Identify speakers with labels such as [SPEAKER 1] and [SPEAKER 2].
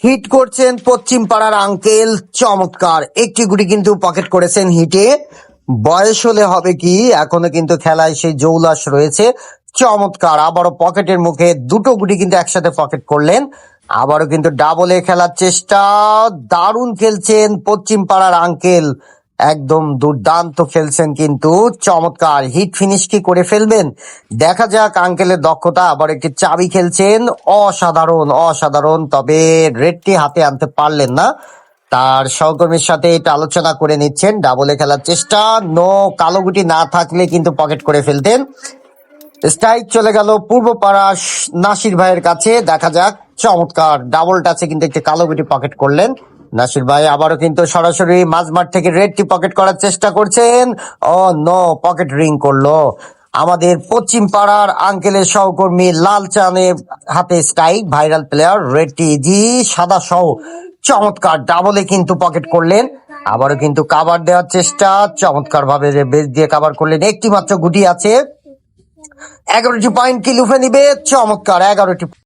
[SPEAKER 1] Hit করছেন পশ্চিম পাড়ার uncle, চমৎকার একটি গুটি কিন্তু পকেট করেছেন হিটে। বয়স হলে হবে কি, এখনো কিন্তু খেলায় সেই জৌলাস রয়েছে। চমৎকার, আবারও পকেটের মুখে দুটো গুটি কিন্তু একসাথে পকেট করলেন। আবারও কিন্তু ডাবলে খেলার চেষ্টা, দারুণ খেলছেন পশ্চিম পাড়ার আঙ্কেল, একদম দুর্দান্ত খেলছেন কিন্তু। চমৎকার হিট ফিনিশ কি করে ফেলবেন, দেখা যাক আঙ্কেলের দক্ষতা। আবার একটি চাবি খেলছেন, অসাধারণ অসাধারণ, তবে রেডটি হাতে আনতে পারলেন না। তার সহকর্মীর সাথে এটা আলোচনা করে নিচ্ছেন। ডাবলে খেলার চেষ্টা, নো, কালো গুটি না থাকলে কিন্তু পকেট করে ফেলতেন। স্ট্রাইক চলে গেল পূর্বপাড়া নাসির ভাইয়ের কাছে, দেখা যাক। চমৎকার ডাবল টাচে কিন্তু একটি কালো গুটি পকেট করলেন নাসির ভাই। আবারও কিন্তু সরাসরি মাঝমাঠ থেকে রেডটি পকেট করার চেষ্টা করছেন। ও নো, পকেট রিং করলো আমাদের পশ্চিম পাড়ার আঙ্কেলের সহকর্মী লাল চানের হাতে। স্ট্রাইক, ভাইরাল প্লেয়ার রেডটি জি সাদা সহ। চমৎকার ডাবলে কিন্তু পকেট করলেন। আবারও কিন্তু কাভার দেওয়ার চেষ্টা, চমৎকার ভাবে বেস দিয়ে কাভার করলেন। একটি মাত্র গুটি আছে, 11টি পয়েন্ট কি লুফে নিবে? চমৎকার 11টি